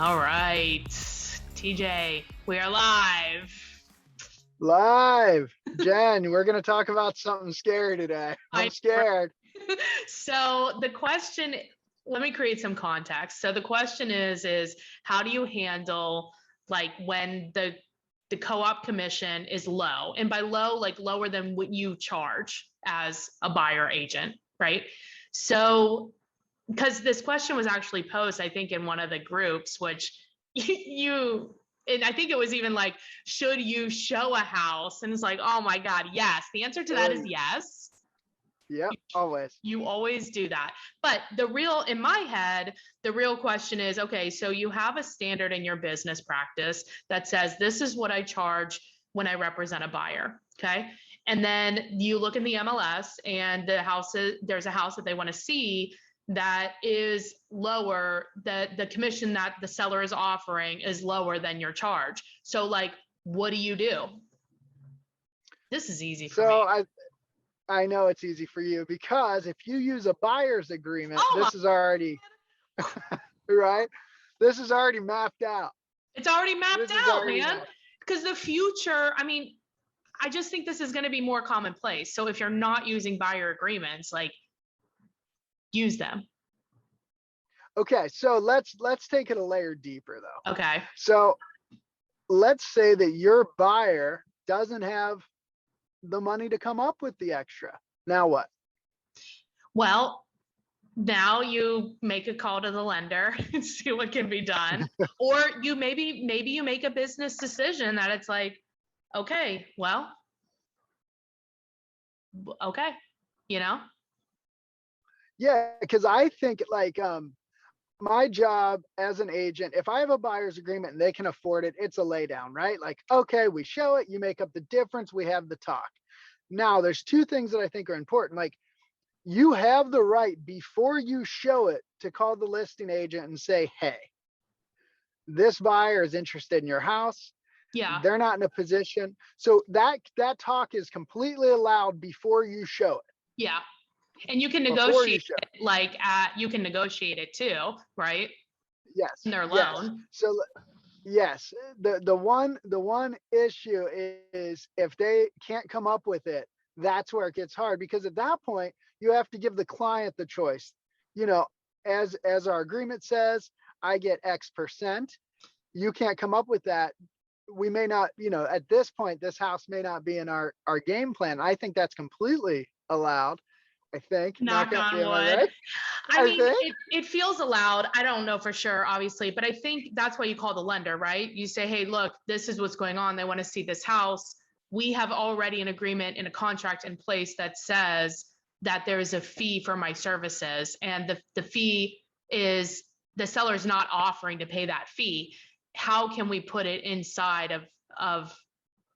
All right, TJ, we are live. Live. Jen, we're going to talk about something scary today. I'm scared. So the question, let me create some context. So the question is how do you handle like when the co-op commission is low, and by low, like lower than what you charge as a buyer agent, right? So because this question was actually posed, I think, in one of the groups, which you, and I think it was even like, should you show a house? And it's like, oh my God, yes. The answer to that is yes. Yep, always. You always do that. But in my head, the real question is, okay, so you have a standard in your business practice that says, this is what I charge when I represent a buyer. Okay. And then you look in the MLS and there's a house that they want to see that is lower, the commission that the seller is offering is lower than your charge. So like, what do? This is easy for me. I know it's easy for you because if you use a buyer's agreement, this is already, right? This is already mapped out. It's already mapped out, man. Because the future, I mean, I just think this is going to be more commonplace. So if you're not using buyer agreements, like, use them. Okay, so let's take it a layer deeper though. Okay. So let's say that your buyer doesn't have the money to come up with the extra. Now what? Well, now you make a call to the lender and see what can be done. Or you maybe you make a business decision that it's like, okay, well, okay, Yeah, because I think like my job as an agent, if I have a buyer's agreement and they can afford it, it's a laydown, right? Like, okay, we show it, you make up the difference, we have the talk. Now, there's two things that I think are important. Like, you have the right before you show it to call the listing agent and say, hey, this buyer is interested in your house. Yeah. They're not in a position. So that talk is completely allowed before you show it. Yeah. And you can negotiate it, like you can negotiate it too, right? Yes. In their loan. Yes. So yes, the one issue is if they can't come up with it, that's where it gets hard, because at that point you have to give the client the choice. As our agreement says, I get X%. You can't come up with that. We may not, at this point, this house may not be in our game plan. I think that's completely allowed. I think. Knock on wood. Right? I mean, it feels allowed. I don't know for sure, obviously, but I think that's why you call the lender, right? You say, hey, look, this is what's going on. They want to see this house. We have already an agreement in a contract in place that says that there is a fee for my services. And the fee is the seller's not offering to pay that fee. How can we put it inside of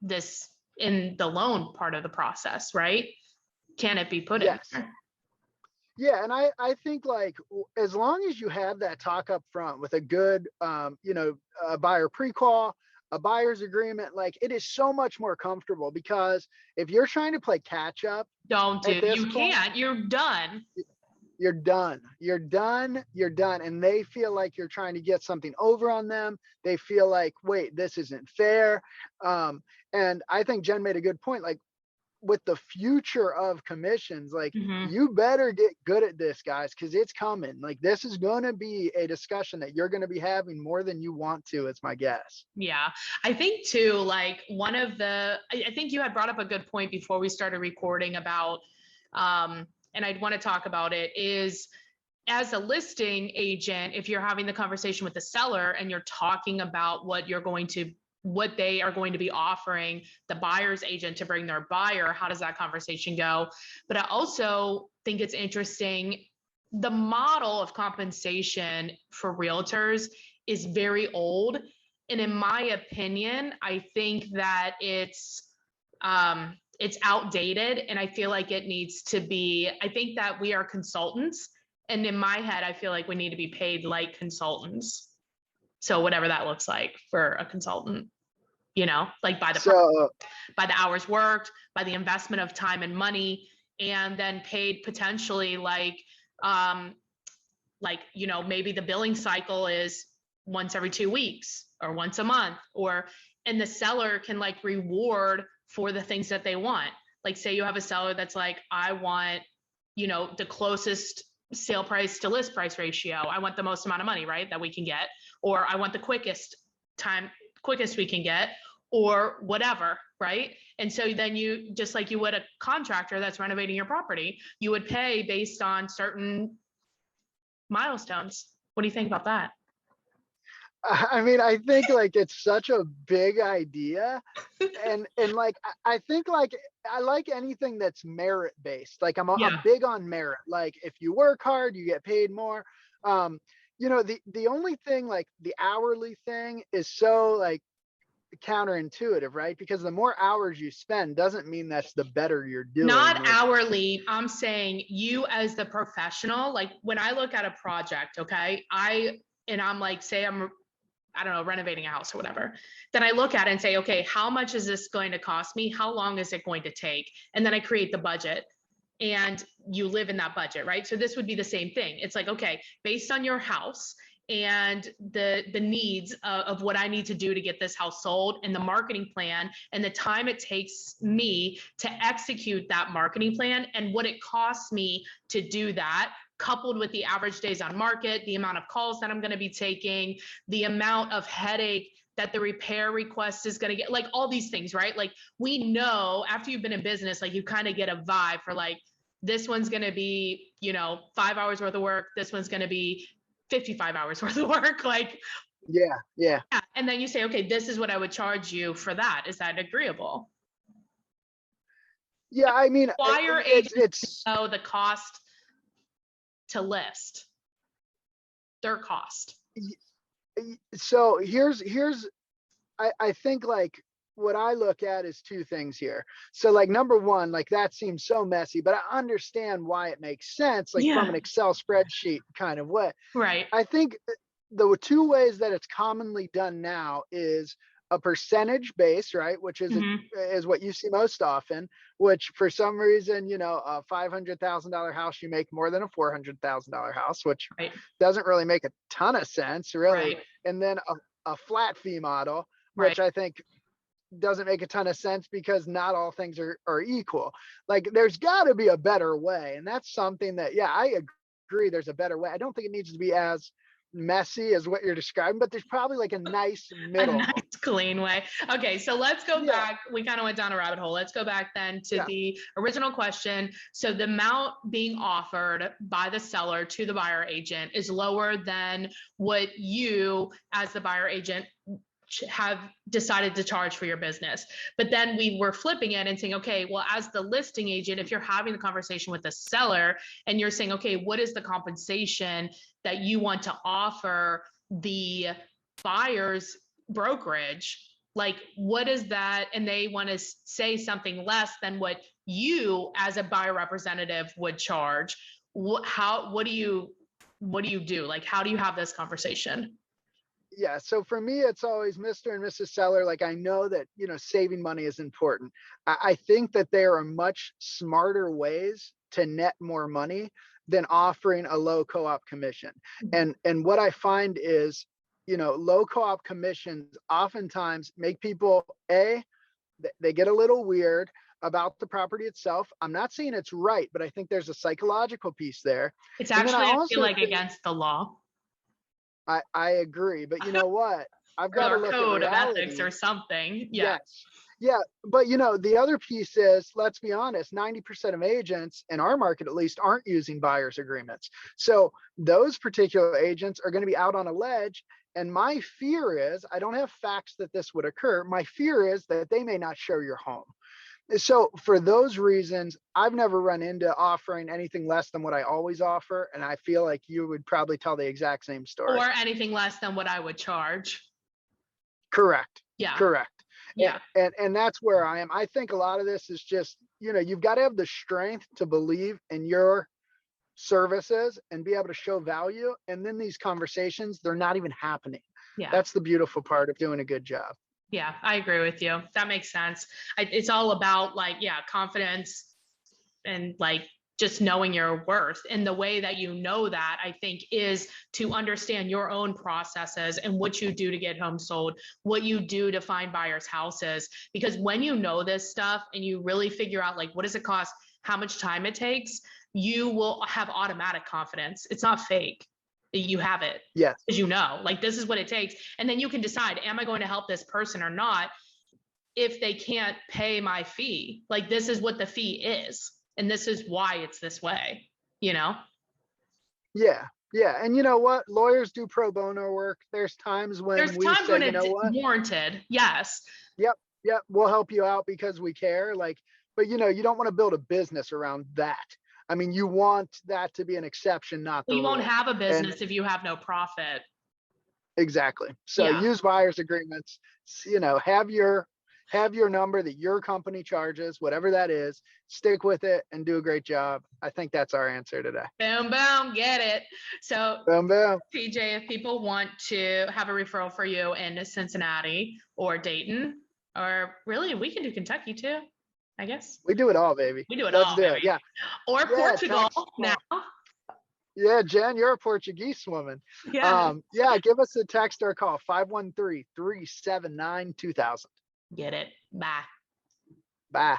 this in the loan part of the process, right? Can it be put in there? Yeah, and I think like as long as you have that talk up front with a good buyer pre-qual, a buyer's agreement, like it is so much more comfortable, because if you're trying to play catch up, can't. You're done. You're done, and they feel like you're trying to get something over on them. They feel like, wait, this isn't fair. And I think Jen made a good point. Like, with the future of commissions, like you better get good at this, guys, because it's coming. Like, this is going to be a discussion that you're going to be having more than you want to. It's my guess. Yeah, I think too, like I think you had brought up a good point before we started recording about, and I'd want to talk about it, is as a listing agent, if you're having the conversation with the seller and you're talking about what they are going to be offering the buyer's agent to bring their buyer, how does that conversation go? But I also think it's interesting, the model of compensation for realtors is very old. And in my opinion, I think that it's outdated, and I feel like it needs to be, I think that we are consultants. And in my head, I feel like we need to be paid like consultants. So whatever that looks like for a consultant, like by the hours worked, by the investment of time and money, and then paid potentially like maybe the billing cycle is once every 2 weeks or once a month, and the seller can like reward for the things that they want. Like say you have a seller that's like, I want, the closest sale price to list price ratio. I want the most amount of money, right, that we can get, or I want the quickest we can get, or whatever, right? And so then you, just like you would a contractor that's renovating your property, you would pay based on certain milestones. What do you think about that? I mean, I think like it's such a big idea. And like I think like I like anything that's merit based. Like I'm big on merit. Like if you work hard, you get paid more. The only thing, like the hourly thing, is so like counterintuitive, right? Because the more hours you spend doesn't mean that's the better you're doing. Not hourly. I'm saying you as the professional, like when I look at a project, okay, I'm like, say I don't know, renovating a house or whatever. Then I look at it and say, okay, how much is this going to cost me? How long is it going to take? And then I create the budget, and you live in that budget, right? So this would be the same thing. It's like, okay, based on your house and the needs of what I need to do to get this house sold, and the marketing plan and the time it takes me to execute that marketing plan, and what it costs me to do that, coupled with the average days on market, the amount of calls that I'm going to be taking, the amount of headache that the repair request is going to get, like all these things, right? Like we know after you've been in business, like you kind of get a vibe for like, this one's going to be, 5 hours worth of work. This one's going to be 55 hours worth of work. Like, yeah. And then you say, okay, this is what I would charge you for that. Is that agreeable? Yeah. I mean, Wire agents know the cost to list, their cost. So here's I think like what I look at is two things here. So like number one, like that seems so messy, but I understand why it makes sense, like from an Excel spreadsheet kind of way. Right. I think the two ways that it's commonly done now is a percentage base, right? Which is is what you see most often, which for some reason, a $500,000 house, you make more than a $400,000 house, which doesn't really make a ton of sense, really. Right. And then a flat fee model, which I think doesn't make a ton of sense, because not all things are equal. Like there's got to be a better way. And that's something that, I agree, there's a better way. I don't think it needs to be as messy as what you're describing, but there's probably like a nice middle, a nice clean way. Okay, so let's go back. We kind of went down a rabbit hole. Let's go back then to the original question. So the amount being offered by the seller to the buyer agent is lower than what you as the buyer agent have decided to charge for your business. But then we were flipping it and saying, okay, well, as the listing agent, if you're having the conversation with the seller and you're saying, okay, what is the compensation that you want to offer the buyer's brokerage? Like, what is that? And they want to say something less than what you as a buyer representative would charge. What do you do? Like, how do you have this conversation? Yeah. So for me, it's always Mr. and Mrs. Seller. Like I know that, saving money is important. I think that there are much smarter ways to net more money than offering a low co-op commission. And what I find is, low co-op commissions oftentimes make people, they get a little weird about the property itself. I'm not saying it's right, but I think there's a psychological piece there. It's actually, I feel like, against the law. I agree, but you know what? I've got to look at code of reality. ethics or something. Yes. Yeah. But the other piece is, let's be honest, 90% of agents in our market, at least, aren't using buyer's agreements. So those particular agents are going to be out on a ledge. And my fear is, I don't have facts that this would occur. My fear is that they may not show your home. So for those reasons, I've never run into offering anything less than what I always offer. And I feel like you would probably tell the exact same story. Or anything less than what I would charge. Correct. Yeah. Correct. Yeah. And that's where I am. I think a lot of this is just, you've got to have the strength to believe in your services and be able to show value. And then these conversations, they're not even happening. Yeah. That's the beautiful part of doing a good job. Yeah, I agree with you. That makes sense. It's all about confidence and just knowing your worth. And the way that you know that, I think, is to understand your own processes and what you do to get homes sold, what you do to find buyers' houses. Because when you know this stuff and you really figure out, like, what does it cost, how much time it takes, you will have automatic confidence. It's not fake. You have it. Yes. Because you know, like, this is what it takes. And then you can decide, am I going to help this person or not? If they can't pay my fee, like, this is what the fee is. And this is why it's this way, you know? Yeah. Yeah. And you know what? Lawyers do pro bono work. There's times when There's we times say, when you know it's what? warranted. Yes. Yep. Yep. We'll help you out because we care. Like, but you know, you don't want to build a business around that. I mean, you want that to be an exception, not the You won't rule. have a And business if you have no profit. exactly. So Yeah. use buyer's agreements, you know, have your number that your company charges, whatever that is, stick with it and do a great job. I think that's our answer today. Boom, boom, get it. So, Boom, boom. PJ, if people want to have a referral for you in Cincinnati or Dayton, or really, we can do Kentucky too, I guess. We do it all, baby. We do it Let's all, do baby. it. Yeah. Or Yeah. Portugal now. Yeah, Jen, you're a Portuguese woman. Yeah. Yeah, give us a text or a call, 513-379-2000. Get it. Bye. Bye.